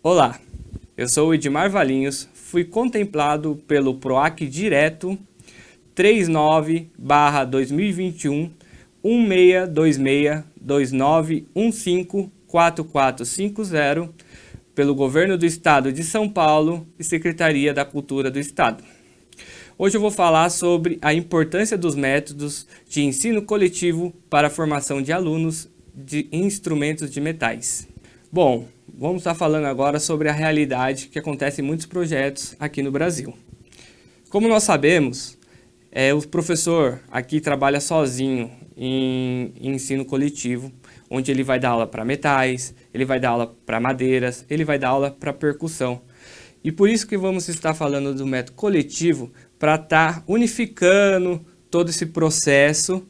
Olá, eu sou o Edmar Valinhos, fui contemplado pelo PROAC Direto 39/2021 162629154450 pelo Governo do Estado de São Paulo e Secretaria da Cultura do Estado. Hoje eu vou falar sobre a importância dos métodos de ensino coletivo para a formação de alunos de instrumentos de metais. Bom, vamos estar falando agora sobre a realidade que acontece em muitos projetos aqui no Brasil. Como nós sabemos, o professor aqui trabalha sozinho em ensino coletivo, onde ele vai dar aula para metais, ele vai dar aula para madeiras, ele vai dar aula para percussão. E por isso que vamos estar falando do método coletivo, para estar unificando todo esse processo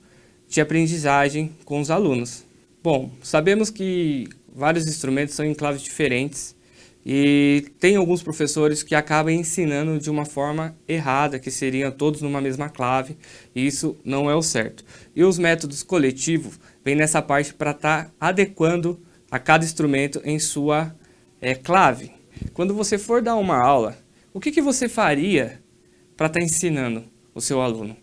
de aprendizagem com os alunos. Bom, sabemos que vários instrumentos são em claves diferentes e tem alguns professores que acabam ensinando de uma forma errada, que seriam todos numa mesma clave, e isso não é o certo. E os métodos coletivos vêm nessa parte para estar adequando a cada instrumento em sua clave. Quando você for dar uma aula, o que você faria para estar ensinando o seu aluno?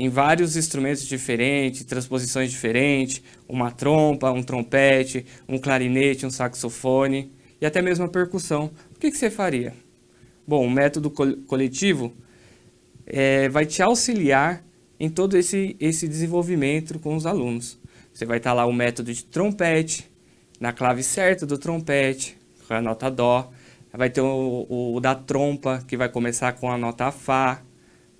Em vários instrumentos diferentes, transposições diferentes, uma trompa, um trompete, um clarinete, um saxofone e até mesmo a percussão. O que você faria? Bom, o método coletivo vai te auxiliar em todo esse desenvolvimento com os alunos. Você vai estar lá o método de trompete, na clave certa do trompete, com a nota dó. Vai ter o da trompa, que vai começar com a nota fá,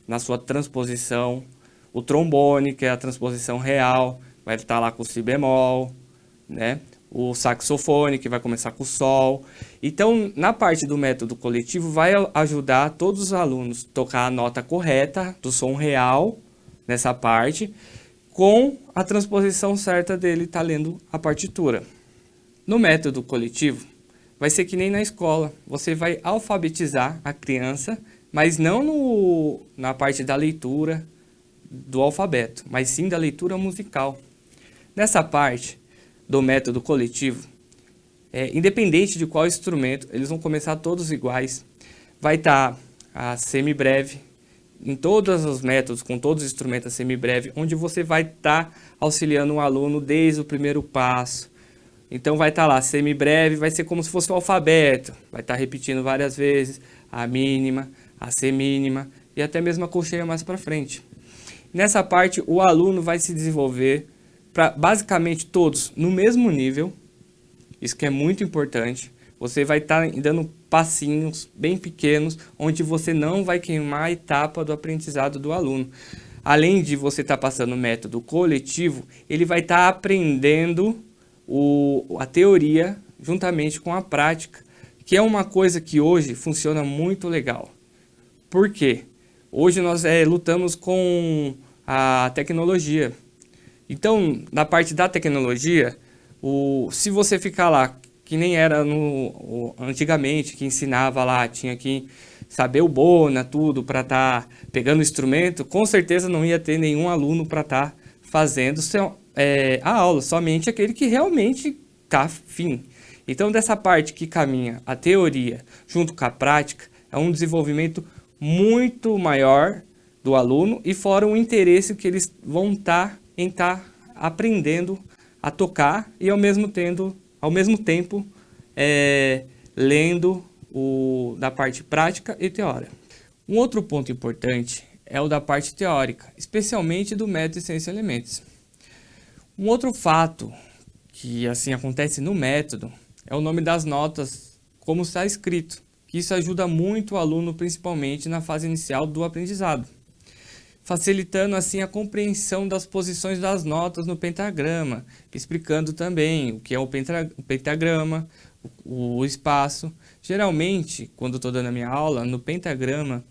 na sua transposição. O trombone, que é a transposição real, vai estar lá com o si bemol, né? O saxofone, que vai começar com o sol. Então, na parte do método coletivo, vai ajudar todos os alunos a tocar a nota correta do som real, nessa parte, com a transposição certa dele estar lendo a partitura. No método coletivo, vai ser que nem na escola, você vai alfabetizar a criança, mas não na parte da leitura, do alfabeto, mas sim da leitura musical. Nessa parte do método coletivo, independente de qual instrumento, eles vão começar todos iguais. Vai estar a semibreve, em todos os métodos, com todos os instrumentos a semibreve, onde você vai estar auxiliando o aluno desde o primeiro passo. Então vai estar lá, semibreve, vai ser como se fosse o alfabeto, vai estar repetindo várias vezes a mínima, a semínima e até mesmo a colcheia mais para frente. Nessa parte, o aluno vai se desenvolver para basicamente todos no mesmo nível. Isso que é muito importante. Você vai estar dando passinhos bem pequenos, onde você não vai queimar a etapa do aprendizado do aluno. Além de você estar passando o método coletivo, ele vai estar aprendendo a teoria juntamente com a prática, que é uma coisa que hoje funciona muito legal. Por quê? Hoje nós lutamos com a tecnologia. Então, na parte da tecnologia, se você ficar lá, que nem era antigamente, que ensinava lá, tinha que saber o bona, tudo, para estar pegando o instrumento, com certeza não ia ter nenhum aluno para estar fazendo a aula, somente aquele que realmente está afim. Então, dessa parte que caminha a teoria junto com a prática, é um desenvolvimento muito maior do aluno e fora o interesse que eles vão estar em estar aprendendo a tocar e ao mesmo tempo lendo da parte prática e teórica. Um outro ponto importante é o da parte teórica, especialmente do método Ciência e Elementos. Um outro fato que assim acontece no método é o nome das notas, como está escrito, que isso ajuda muito o aluno, principalmente na fase inicial do aprendizado, facilitando assim a compreensão das posições das notas no pentagrama, explicando também o que é o pentagrama, o espaço. Geralmente, quando estou dando a minha aula, no pentagrama,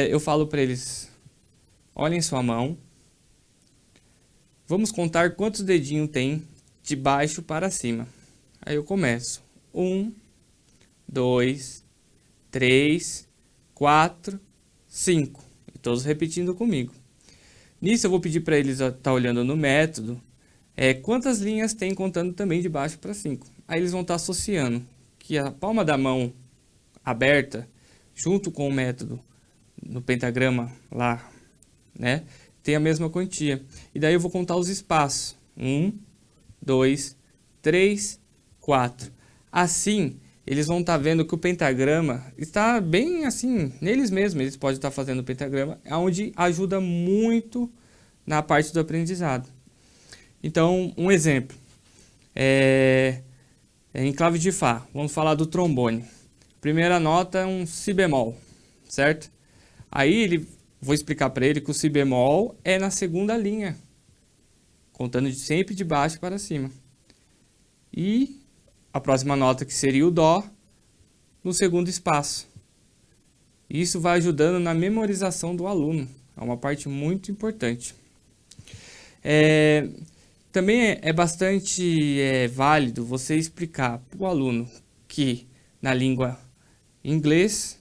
eu falo para eles, olhem sua mão, vamos contar quantos dedinhos tem de baixo para cima. Aí eu começo, 1, 2, 3, 4, 5. E todos repetindo comigo. Nisso eu vou pedir para eles estar olhando no método quantas linhas tem contando também de baixo para 5. Aí eles vão estar associando que a palma da mão aberta, junto com o método no pentagrama lá, né, tem a mesma quantia. E daí eu vou contar os espaços. 1, 2, 3, 4. Assim, eles vão estar vendo que o pentagrama está bem assim, neles mesmos. Eles podem estar fazendo o pentagrama, onde ajuda muito na parte do aprendizado. Então, um exemplo. Em clave de Fá, vamos falar do trombone. Primeira nota é um Si bemol, certo? Aí vou explicar para ele que o Si bemol é na segunda linha, contando sempre de baixo para cima. E a próxima nota, que seria o Dó, no segundo espaço. Isso vai ajudando na memorização do aluno. É uma parte muito importante. Também é bastante válido você explicar para o aluno que na língua inglês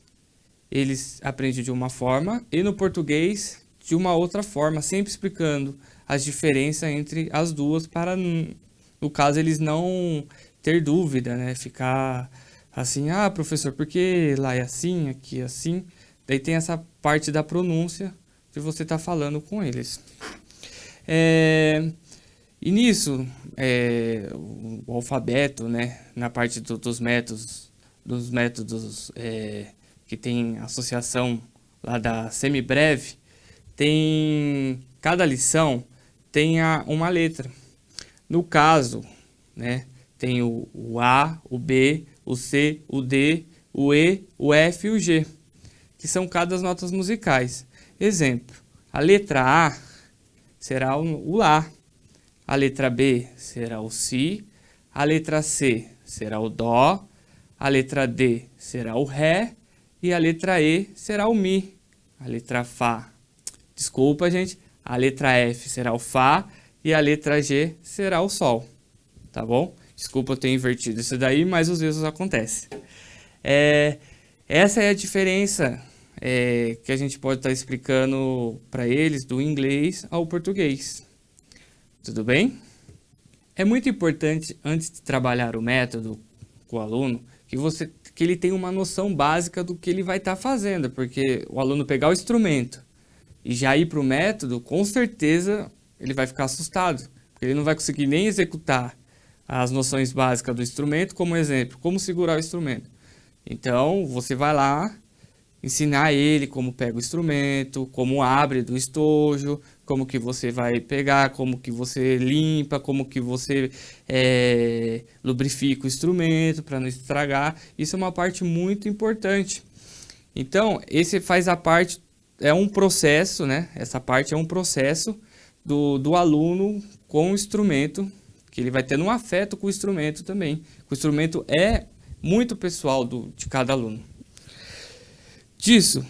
eles aprendem de uma forma e no português de uma outra forma, sempre explicando as diferenças entre as duas para, no caso, eles não ter dúvida, né? Ficar assim, professor, por que lá é assim, aqui é assim? Daí tem essa parte da pronúncia que você está falando com eles. E nisso, o alfabeto, né, na parte dos métodos que tem associação lá da semibreve, cada lição tem uma letra. No caso, né, tem o A, o B, o C, o D, o E, o F e o G, que são cada as notas musicais. Exemplo, a letra A será o Lá, a letra B será o Si, a letra C será o Dó, a letra D será o Ré e a letra E será o Mi. A letra Fá, desculpa gente, a letra F será o Fá e a letra G será o Sol, tá bom? Desculpa eu ter invertido isso daí, mas às vezes acontece. Essa é a diferença que a gente pode estar explicando para eles do inglês ao português. Tudo bem? É muito importante, antes de trabalhar o método com o aluno, que ele tenha uma noção básica do que ele vai estar fazendo, porque o aluno pegar o instrumento e já ir para o método, com certeza ele vai ficar assustado, porque ele não vai conseguir nem executar as noções básicas do instrumento, como exemplo, como segurar o instrumento. Então, você vai lá ensinar ele como pega o instrumento, como abre do estojo, como que você vai pegar, como que você limpa, como que você lubrifica o instrumento para não estragar. Isso é uma parte muito importante. Então, esse faz a parte, é um processo, né? Essa parte é um processo do aluno com o instrumento, que ele vai tendo um afeto com o instrumento também. O instrumento é muito pessoal de cada aluno. Disso,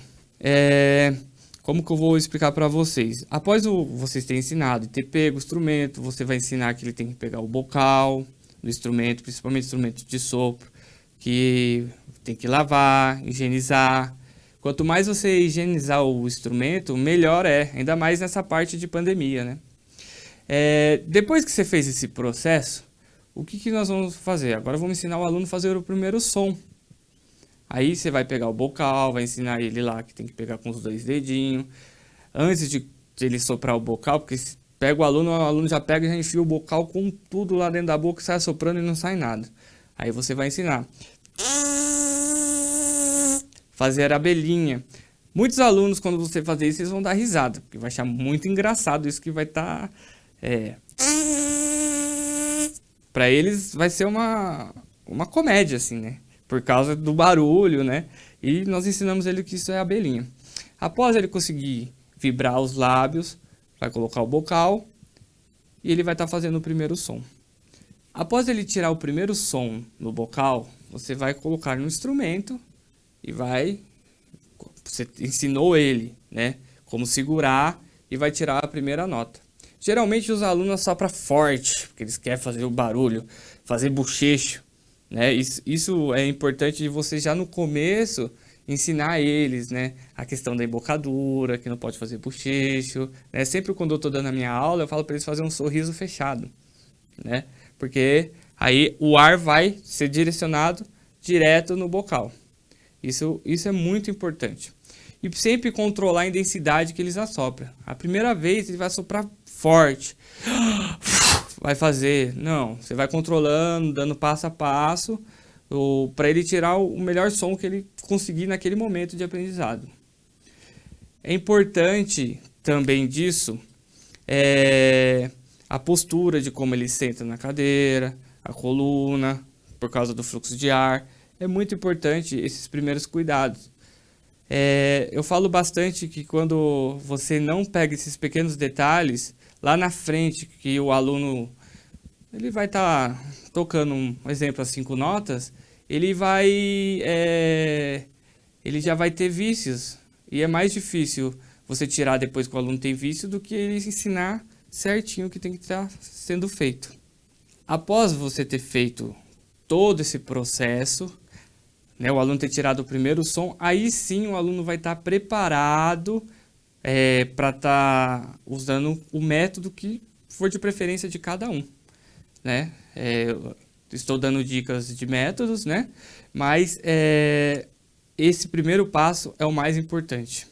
como que eu vou explicar para vocês? Após vocês terem ensinado e ter pego o instrumento, você vai ensinar que ele tem que pegar o bocal do instrumento, principalmente instrumento de sopro, que tem que lavar, higienizar. Quanto mais você higienizar o instrumento, melhor ainda mais nessa parte de pandemia, né? Depois que você fez esse processo, o que nós vamos fazer? Agora vamos ensinar o aluno a fazer o primeiro som. Aí você vai pegar o bocal, vai ensinar ele lá que tem que pegar com os 2 dedinhos. Antes de ele soprar o bocal, porque se pega o aluno já pega e já enfia o bocal com tudo lá dentro da boca, sai soprando e não sai nada. Aí você vai ensinar. Fazer a abelhinha. Muitos alunos, quando você fazer isso, eles vão dar risada, porque vai achar muito engraçado isso que vai estar... Para eles vai ser uma comédia, assim, né? Por causa do barulho, né? E nós ensinamos ele que isso é abelhinha. Após ele conseguir vibrar os lábios, vai colocar o bocal e ele vai estar fazendo o primeiro som. Após ele tirar o primeiro som no bocal, você vai colocar no instrumento e você ensinou ele, né? Como segurar e vai tirar a primeira nota. Geralmente os alunos sopram forte, porque eles querem fazer o barulho, fazer bochecho, né? Isso é importante de você já no começo ensinar eles, né? A questão da embocadura, que não pode fazer bochecho, né? Sempre quando eu estou dando a minha aula, eu falo para eles fazerem um sorriso fechado, né? Porque aí o ar vai ser direcionado direto no bocal. Isso é muito importante. E sempre controlar a intensidade que eles assopram. A primeira vez ele vai soprar forte. Vai fazer. Não, você vai controlando, dando passo a passo, para ele tirar o melhor som que ele conseguir naquele momento de aprendizado. É importante também disso a postura de como ele senta na cadeira, a coluna, por causa do fluxo de ar. É muito importante esses primeiros cuidados. Eu falo bastante que quando você não pega esses pequenos detalhes, lá na frente, que o aluno ele vai estar tocando um exemplo a 5 notas, ele já vai ter vícios. E é mais difícil você tirar depois que o aluno tem vício do que ele ensinar certinho o que tem que estar sendo feito. Após você ter feito todo esse processo, né, o aluno ter tirado o primeiro som, aí sim o aluno vai estar preparado para estar usando o método que for de preferência de cada um, né? Eu estou dando dicas de métodos, né? Mas esse primeiro passo é o mais importante.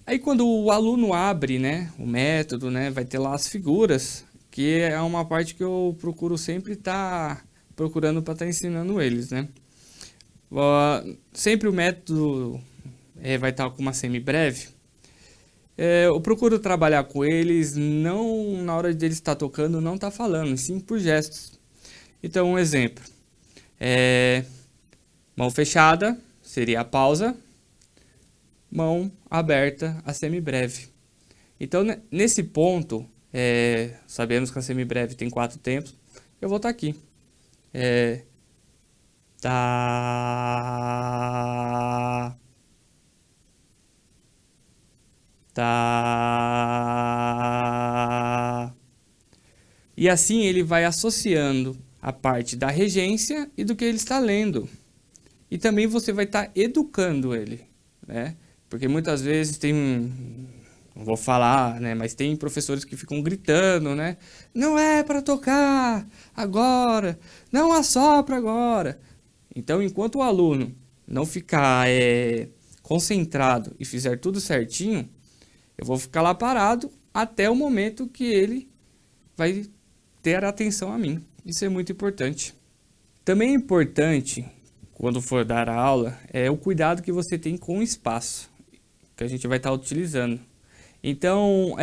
Aí quando o aluno abre, né, o método, né, vai ter lá as figuras, que é uma parte que eu procuro sempre estar procurando para estar ensinando eles, né? Sempre o método vai estar com uma semibreve. Eu procuro trabalhar com eles, não na hora de eles estar tocando, não estar falando, sim por gestos. Então, um exemplo. Mão fechada seria a pausa, mão aberta, a semibreve. Então, nesse ponto, sabemos que a semibreve tem 4 tempos, eu vou estar aqui. Tá. E assim ele vai associando a parte da regência e do que ele está lendo. E também você vai estar educando ele, né? Porque muitas vezes não vou falar, né? Mas tem professores que ficam gritando, né? Não é para tocar agora, não assopra agora. Então, enquanto o aluno não ficar concentrado e fizer tudo certinho, eu vou ficar lá parado até o momento que ele vai ter atenção a mim. Isso é muito importante. Também é importante, quando for dar a aula, o cuidado que você tem com o espaço que a gente vai estar utilizando. Então,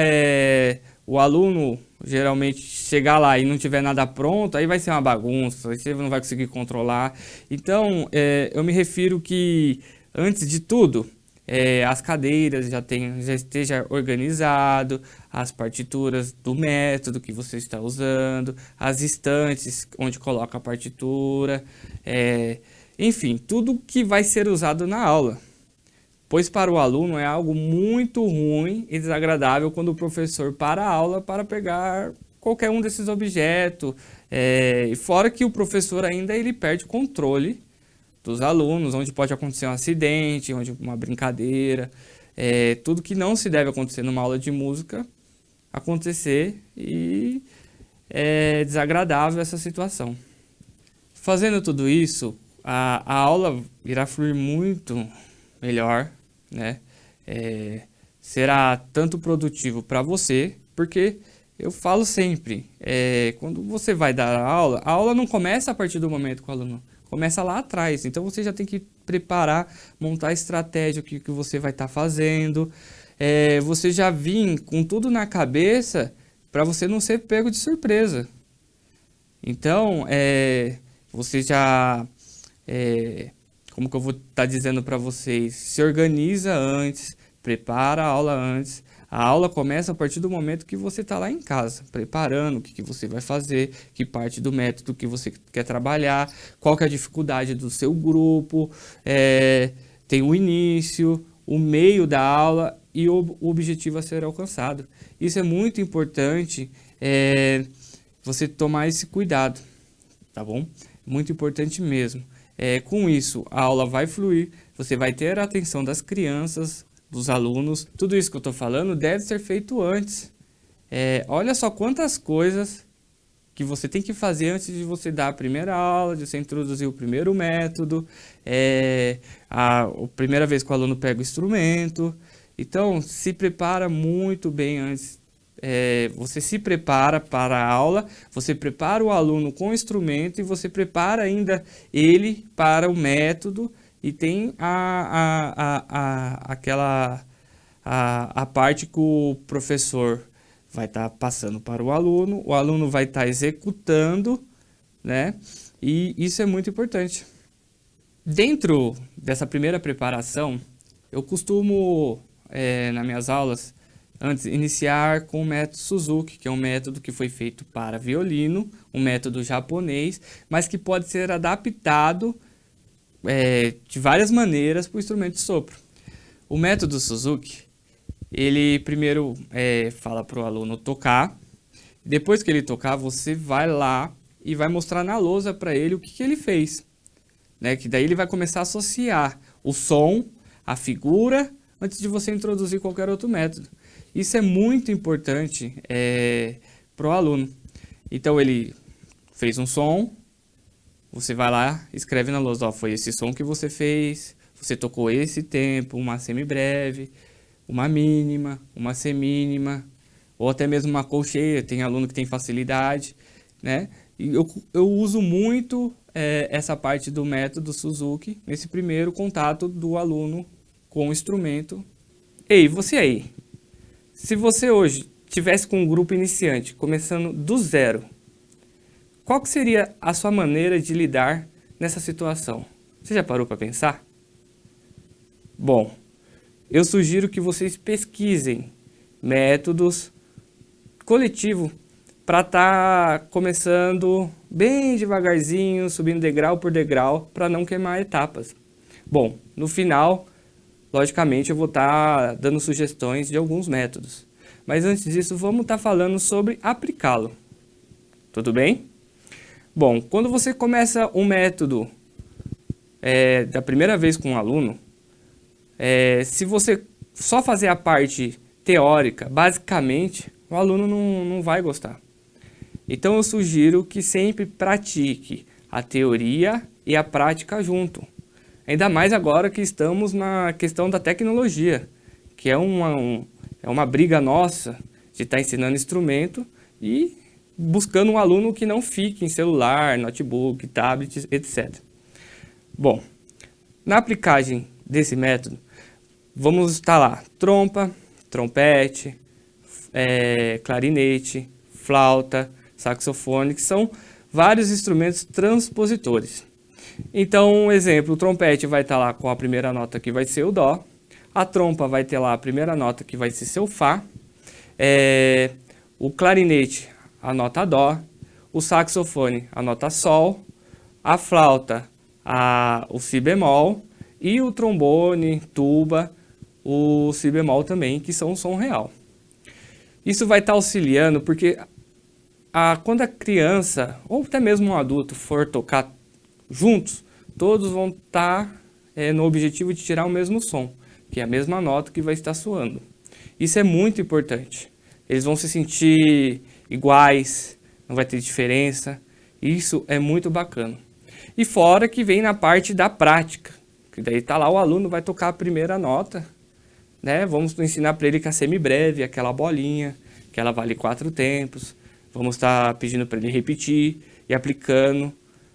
o aluno geralmente chegar lá e não tiver nada pronto, aí vai ser uma bagunça, aí você não vai conseguir controlar. Então, eu me refiro que, antes de tudo, as cadeiras já esteja organizado, as partituras do método que você está usando, as estantes onde coloca a partitura, enfim, tudo que vai ser usado na aula. Pois para o aluno é algo muito ruim e desagradável quando o professor para a aula para pegar qualquer um desses objetos. E fora que o professor ainda ele perde o controle dos alunos, onde pode acontecer um acidente, onde uma brincadeira, tudo que não se deve acontecer numa aula de música acontecer, e é desagradável essa situação. Fazendo tudo isso, a aula irá fluir muito melhor, né? Será tanto produtivo para você, porque eu falo sempre, quando você vai dar a aula não começa a partir do momento que o aluno começa lá atrás. Então você já tem que preparar, montar a estratégia que você vai estar fazendo, você já vir com tudo na cabeça para você não ser pego de surpresa. Então você já como que eu vou estar dizendo para vocês, se organiza antes, prepara a aula antes. A aula começa a partir do momento que você está lá em casa, preparando o que você vai fazer, que parte do método que você quer trabalhar, qual que é a dificuldade do seu grupo, tem o início, o meio da aula e o objetivo a ser alcançado. Isso é muito importante, você tomar esse cuidado, tá bom? Muito importante mesmo. Com isso, a aula vai fluir, você vai ter a atenção das crianças, dos alunos. Tudo isso que eu estou falando deve ser feito antes. Olha só quantas coisas que você tem que fazer antes de você dar a primeira aula, de você introduzir o primeiro método, a primeira vez que o aluno pega o instrumento. Então, se prepara muito bem antes. Você se prepara para a aula, você prepara o aluno com o instrumento e você prepara ainda ele para o método, e tem a parte que o professor vai estar passando para o aluno vai estar executando, né? E isso é muito importante. Dentro dessa primeira preparação, eu costumo, nas minhas aulas, antes iniciar com o método Suzuki, que é um método que foi feito para violino, um método japonês, mas que pode ser adaptado de várias maneiras para o instrumento de sopro. O método Suzuki, ele primeiro fala para o aluno tocar. Depois que ele tocar, você vai lá e vai mostrar na lousa para ele o que ele fez, né? Que daí ele vai começar a associar o som, a figura, antes de você introduzir qualquer outro método. Isso é muito importante para o aluno. Então ele fez um som, você vai lá, escreve na lousa, ó, foi esse som que você fez, você tocou esse tempo, uma semibreve, uma mínima, uma semínima, ou até mesmo uma colcheia. Tem aluno que tem facilidade, né? E eu uso muito essa parte do método Suzuki nesse primeiro contato do aluno com o instrumento. Ei, você aí, se você hoje tivesse com um grupo iniciante, começando do zero, qual que seria a sua maneira de lidar nessa situação? Você já parou para pensar? Bom, eu sugiro que vocês pesquisem métodos coletivos para estar começando bem devagarzinho, subindo degrau por degrau, para não queimar etapas. Bom, no final, logicamente, eu vou estar dando sugestões de alguns métodos. Mas antes disso, vamos estar falando sobre aplicá-lo. Tudo bem? Bom, quando você começa um método da primeira vez com um aluno, se você só fazer a parte teórica, basicamente, o aluno não vai gostar. Então eu sugiro que sempre pratique a teoria e a prática junto. Ainda mais agora que estamos na questão da tecnologia, que é uma briga nossa de estar ensinando instrumento e buscando um aluno que não fique em celular, notebook, tablet, etc. Bom, na aplicagem desse método, vamos estar lá trompa, trompete, clarinete, flauta, saxofone, que são vários instrumentos transpositores. Então, um exemplo, o trompete vai estar lá com a primeira nota que vai ser o dó, a trompa vai ter lá a primeira nota que vai ser seu fá, o clarinete a nota dó, o saxofone a nota sol, a flauta o si bemol e o trombone, tuba, o si bemol também, que são o som real. Isso vai estar auxiliando porque quando a criança ou até mesmo um adulto for tocar juntos, todos vão estar no objetivo de tirar o mesmo som, que é a mesma nota que vai estar soando. Isso é muito importante. Eles vão se sentir iguais, não vai ter diferença. Isso é muito bacana. E fora que vem na parte da prática, que daí tá lá o aluno vai tocar a primeira nota, né? Vamos ensinar para ele que a semibreve, aquela bolinha, que ela vale 4 tempos. Vamos estar pedindo para ele repetir e aplicando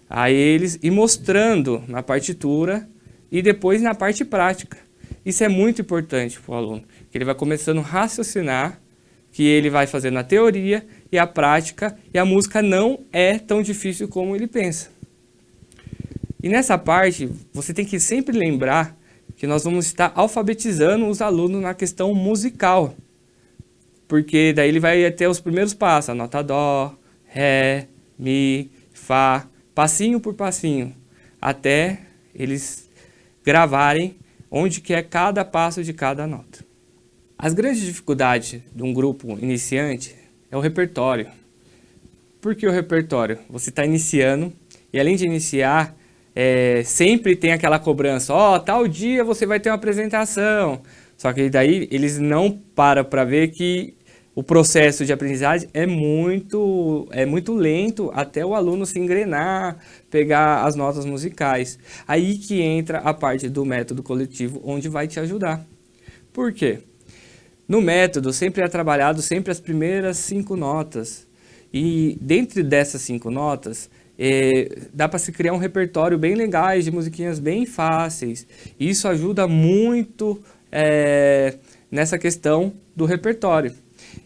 a eles e mostrando na partitura e depois na parte prática. Isso é muito importante para o aluno, que ele vai começando a raciocinar, que ele vai fazendo a teoria e a prática, e a música não é tão difícil como ele pensa. E nessa parte, você tem que sempre lembrar que nós vamos estar alfabetizando os alunos na questão musical, porque daí ele vai ter os primeiros passos, a nota dó, ré, mi, fá, passinho por passinho, até eles gravarem onde que é cada passo de cada nota. As grandes dificuldades de um grupo iniciante é o repertório. Por que o repertório? Você está iniciando e além de iniciar, sempre tem aquela cobrança, tal dia você vai ter uma apresentação. Só que daí eles não param para ver que o processo de aprendizagem é muito lento até o aluno se engrenar, pegar as notas musicais. Aí que entra a parte do método coletivo, onde vai te ajudar. Por quê? No método sempre é trabalhado sempre as primeiras 5 notas. E dentro dessas 5 notas, dá para se criar um repertório bem legal, de musiquinhas bem fáceis. Isso ajuda muito nessa questão do repertório.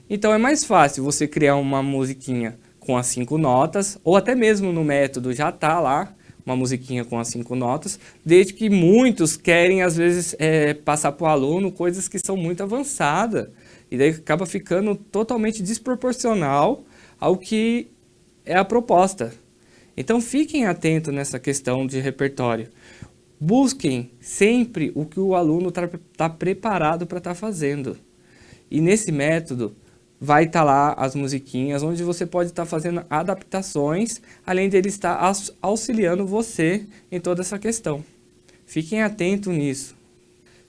Então é mais fácil você criar uma musiquinha com as 5 notas, ou até mesmo no método já tá lá uma musiquinha com as 5 notas, desde que muitos querem às vezes passar para o aluno coisas que são muito avançadas, e daí acaba ficando totalmente desproporcional ao que é a proposta. Então fiquem atentos nessa questão de repertório. Busquem sempre o que o aluno tá preparado para estar fazendo. E nesse método vai estar lá as musiquinhas, onde você pode estar fazendo adaptações, além de ele estar auxiliando você em toda essa questão. Fiquem atentos nisso.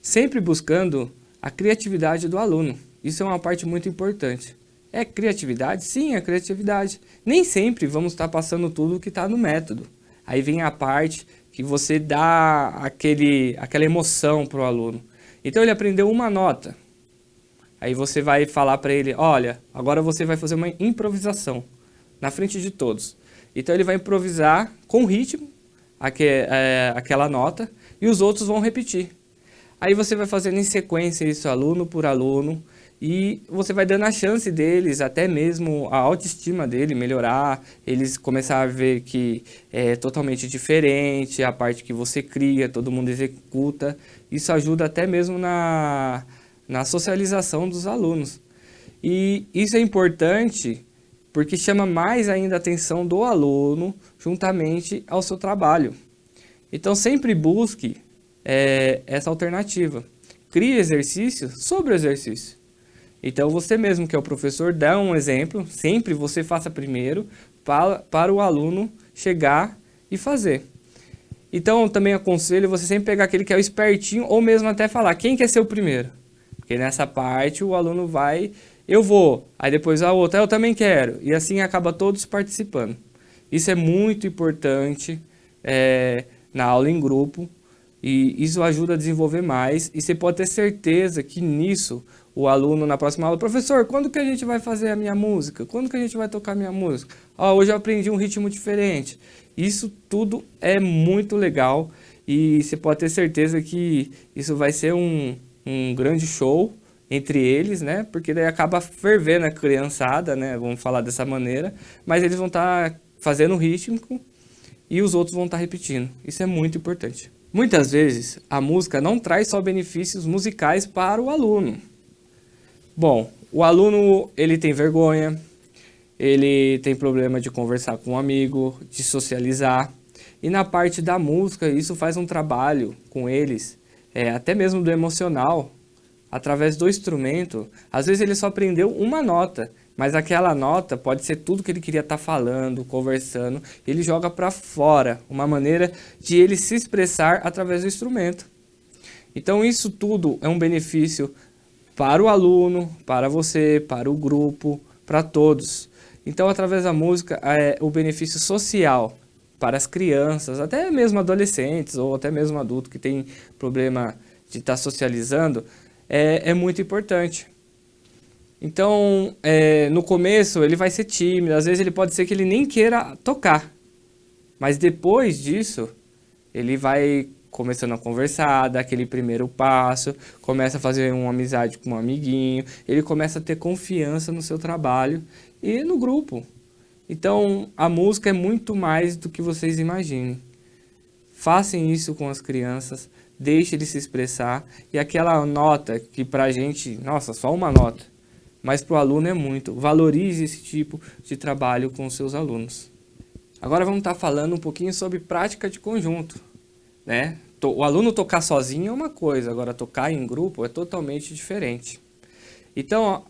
Sempre buscando a criatividade do aluno. Isso é uma parte muito importante. É criatividade? Sim, é criatividade. Nem sempre vamos estar passando tudo que está no método. Aí vem a parte que você dá aquela emoção para o aluno. Então ele aprendeu uma nota. Aí você vai falar para ele, olha, agora você vai fazer uma improvisação na frente de todos. Então ele vai improvisar com ritmo aquela nota e os outros vão repetir. Aí você vai fazendo em sequência isso aluno por aluno e você vai dando a chance deles, até mesmo a autoestima dele melhorar, eles começar a ver que é totalmente diferente, a parte que você cria, todo mundo executa. Isso ajuda até mesmo na socialização dos alunos. E isso é importante porque chama mais ainda a atenção do aluno juntamente ao seu trabalho. Então sempre busque essa alternativa. Crie exercício sobre o exercício. Então você mesmo que é o professor, dá um exemplo, sempre você faça primeiro para o aluno chegar e fazer. Então eu também aconselho você sempre pegar aquele que é o espertinho ou mesmo até falar quem quer ser o primeiro. Porque nessa parte o aluno vai, eu vou, aí depois a outra, eu também quero. E assim acaba todos participando. Isso é muito importante na aula em grupo. E isso ajuda a desenvolver mais. E você pode ter certeza que nisso o aluno na próxima aula, professor, quando que a gente vai fazer a minha música? Quando que a gente vai tocar a minha música? Hoje eu aprendi um ritmo diferente. Isso tudo é muito legal. E você pode ter certeza que isso vai ser um grande show entre eles, né? Porque daí acaba fervendo a criançada, né? Vamos falar dessa maneira. Mas eles vão estar fazendo o ritmo e os outros vão estar repetindo. Isso é muito importante. Muitas vezes a música não traz só benefícios musicais para o aluno. Bom, o aluno ele tem vergonha, ele tem problema de conversar com um amigo, de socializar. E na parte da música isso faz um trabalho com eles, até mesmo do emocional, através do instrumento. Às vezes ele só aprendeu uma nota, mas aquela nota pode ser tudo que ele queria estar falando, conversando. Ele joga para fora, uma maneira de ele se expressar através do instrumento. Então isso tudo é um benefício para o aluno, para você, para o grupo, para todos. Então através da música o benefício social para as crianças, até mesmo adolescentes ou até mesmo adulto que tem problema de estar socializando, é muito importante. Então, no começo ele vai ser tímido, às vezes ele pode ser que ele nem queira tocar, mas depois disso ele vai começando a conversar, dar aquele primeiro passo, começa a fazer uma amizade com um amiguinho, ele começa a ter confiança no seu trabalho e no grupo. Então, a música é muito mais do que vocês imaginem. Façam isso com as crianças, deixe eles se expressar, e aquela nota que pra gente, nossa, só uma nota, mas pro aluno é muito. Valorize esse tipo de trabalho com os seus alunos. Agora vamos estar falando um pouquinho sobre prática de conjunto, né? O aluno tocar sozinho é uma coisa, agora tocar em grupo é totalmente diferente. Então,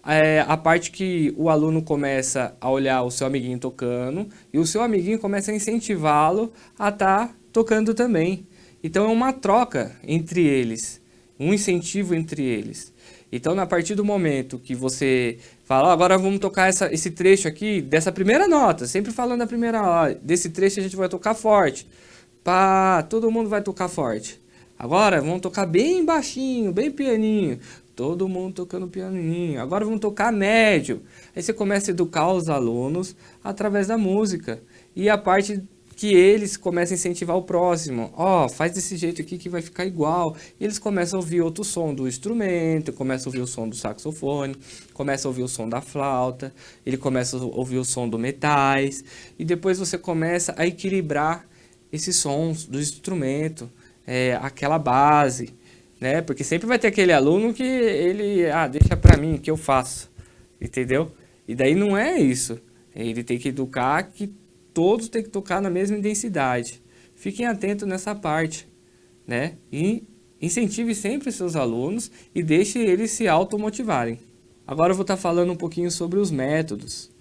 a parte que o aluno começa a olhar o seu amiguinho tocando e o seu amiguinho começa a incentivá-lo a estar tocando também. Então, é uma troca entre eles, um incentivo entre eles. Então, a partir do momento que você Fala, ó, agora vamos tocar esse trecho aqui dessa primeira nota, sempre falando da primeira nota. Desse trecho a gente vai tocar forte. Pá, todo mundo vai tocar forte. Agora vamos tocar bem baixinho, bem pianinho. Todo mundo tocando pianinho. Agora vamos tocar médio. Aí você começa a educar os alunos através da música. E a parte que eles começam a incentivar o próximo. Ó, faz desse jeito aqui que vai ficar igual. E eles começam a ouvir outro som do instrumento, começam a ouvir o som do saxofone, começam a ouvir o som da flauta, ele começa a ouvir o som do metais. E depois você começa a equilibrar esses sons do instrumento, aquela base, né? Porque sempre vai ter aquele aluno que ele, deixa pra mim, que eu faço, entendeu? E daí não é isso. Ele tem que educar que todos têm que tocar na mesma intensidade. Fiquem atentos nessa parte, né? E incentive sempre os seus alunos e deixe eles se automotivarem. Agora eu vou estar falando um pouquinho sobre os métodos,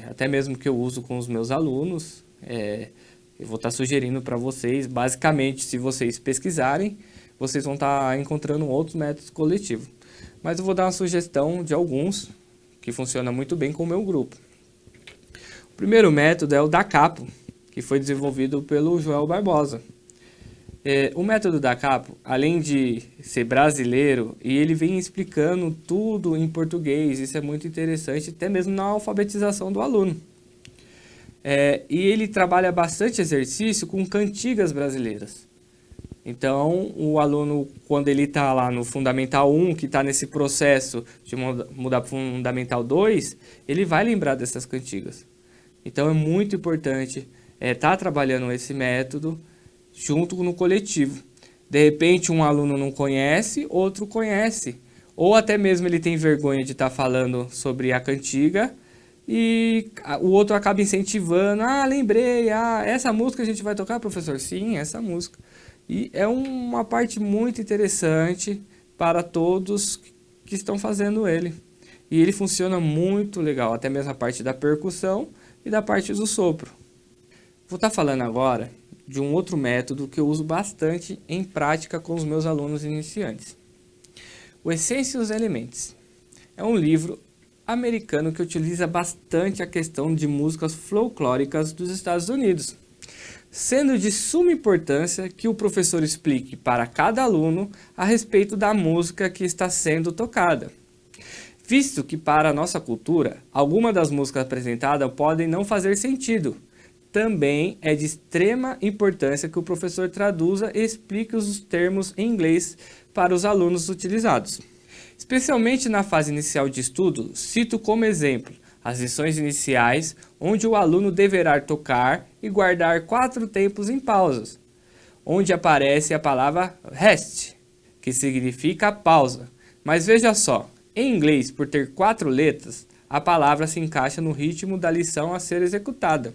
até mesmo que eu uso com os meus alunos. Eu vou estar sugerindo para vocês, basicamente, se vocês pesquisarem, vocês vão estar encontrando outros métodos coletivos. Mas eu vou dar uma sugestão de alguns que funcionam muito bem com o meu grupo. O primeiro método é o da Capo, que foi desenvolvido pelo Joel Barbosa. O método da Capo, além de ser brasileiro, e ele vem explicando tudo em português, isso é muito interessante, até mesmo na alfabetização do aluno. E ele trabalha bastante exercício com cantigas brasileiras. Então, o aluno, quando ele está lá no Fundamental 1, que está nesse processo de mudar para o Fundamental 2, ele vai lembrar dessas cantigas. Então, é muito importante estar trabalhando esse método junto no coletivo. De repente, um aluno não conhece, outro conhece. Ou até mesmo ele tem vergonha de estar falando sobre a cantiga, e o outro acaba incentivando. Lembrei, essa música a gente vai tocar, professor? Sim, essa música. E é uma parte muito interessante para todos que estão fazendo ele. E ele funciona muito legal, até mesmo a parte da percussão e da parte do sopro. Vou estar falando agora de um outro método que eu uso bastante em prática com os meus alunos iniciantes. O Essentials Elements é um livro americano que utiliza bastante a questão de músicas folclóricas dos Estados Unidos, sendo de suma importância que o professor explique para cada aluno a respeito da música que está sendo tocada, visto que para a nossa cultura, algumas das músicas apresentadas podem não fazer sentido. Também é de extrema importância que o professor traduza e explique os termos em inglês para os alunos utilizados. Especialmente na fase inicial de estudo, cito como exemplo as lições iniciais, onde o aluno deverá tocar e guardar 4 tempos em pausas, onde aparece a palavra rest, que significa pausa. Mas veja só, em inglês, por ter 4 letras, a palavra se encaixa no ritmo da lição a ser executada.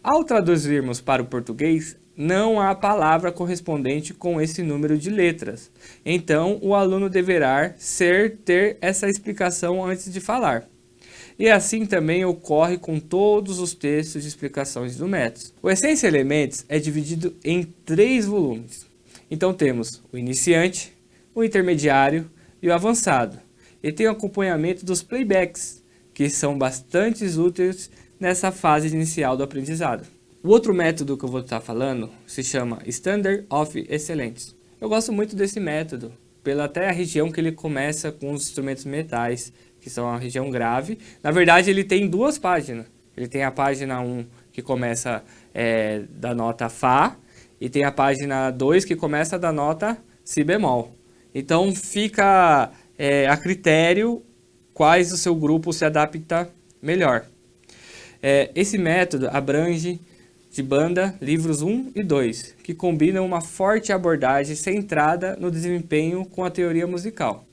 Ao traduzirmos para o português, não há palavra correspondente com esse número de letras. Então, o aluno deverá ter essa explicação antes de falar. E assim também ocorre com todos os textos de explicações do método. O Essential Elements é dividido em 3 volumes. Então temos o iniciante, o intermediário e o avançado. E tem o acompanhamento dos playbacks, que são bastante úteis nessa fase inicial do aprendizado. O outro método que eu vou estar falando se chama Standard of Excellence. Eu gosto muito desse método, pela até a região que ele começa com os instrumentos metais, que são a região grave. Na verdade, ele tem 2 páginas. Ele tem a página 1, que começa da nota Fá, e tem a página 2, que começa da nota Si bemol. Então, fica a critério quais o seu grupo se adapta melhor. Esse método abrange de banda livros 1 e 2, que combinam uma forte abordagem centrada no desempenho com a teoria musical,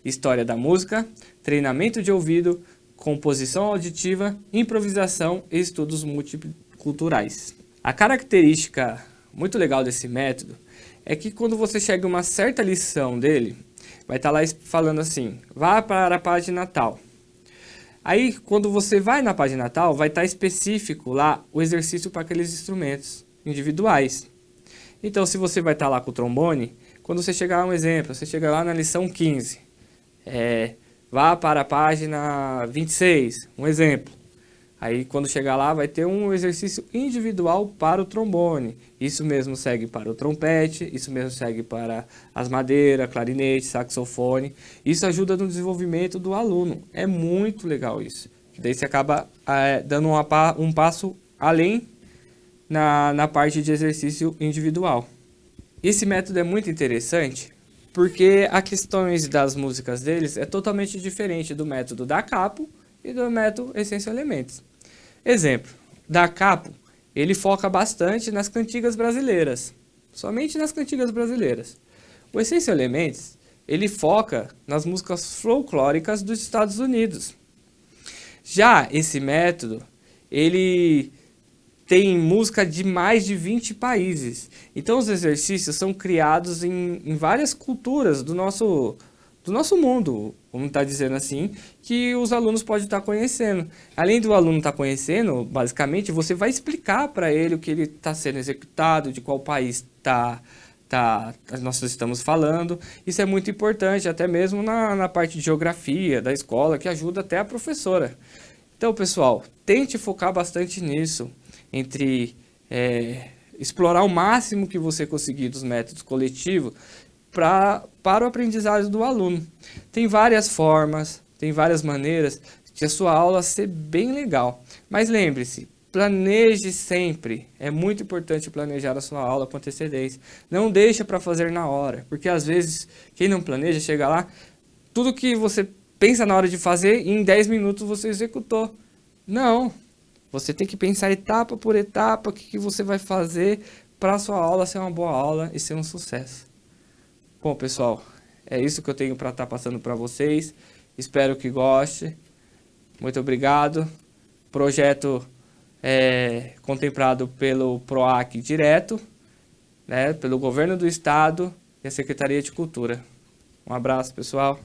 história da música, treinamento de ouvido, composição auditiva, improvisação e estudos multiculturais. A característica muito legal desse método é que quando você chega a uma certa lição dele, vai estar lá falando assim, vá para a página tal. Aí, quando você vai na página tal, vai estar específico lá o exercício para aqueles instrumentos individuais. Então, se você vai estar lá com o trombone, quando você chegar a um exemplo, você chega lá na lição 15, vá para a página 26, um exemplo. Aí quando chegar lá vai ter um exercício individual para o trombone. Isso mesmo segue para o trompete, isso mesmo segue para as madeiras, clarinete, saxofone. Isso ajuda no desenvolvimento do aluno. É muito legal isso. Daí você acaba dando um passo além na parte de exercício individual. Esse método é muito interessante porque as questões das músicas deles é totalmente diferente do método da Capo e do método Essência Elementos. Exemplo, da Capo, ele foca bastante nas cantigas brasileiras, somente nas cantigas brasileiras. O Essência Elementos, ele foca nas músicas folclóricas dos Estados Unidos. Já esse método, ele tem música de mais de 20 países. Então os exercícios são criados em várias culturas do nosso mundo, vamos estar dizendo assim, que os alunos podem estar conhecendo. Além do aluno estar conhecendo, basicamente, você vai explicar para ele o que ele está sendo executado, de qual país nós estamos falando. Isso é muito importante, até mesmo na parte de geografia da escola, que ajuda até a professora. Então, pessoal, tente focar bastante nisso, entre explorar o máximo que você conseguir dos métodos coletivos para o aprendizado do aluno. Tem várias formas, tem várias maneiras de a sua aula ser bem legal. Mas lembre-se, planeje sempre. É muito importante planejar a sua aula com antecedência. Não deixa para fazer na hora, porque às vezes quem não planeja chega lá, tudo que você pensa na hora de fazer, em 10 minutos você executou. Não, você tem que pensar etapa por etapa o que você vai fazer para a sua aula ser uma boa aula e ser um sucesso. Bom, pessoal, é isso que eu tenho para estar passando para vocês. Espero que goste. Muito obrigado. Projeto contemplado pelo PROAC direto, pelo Governo do Estado e a Secretaria de Cultura. Um abraço, pessoal.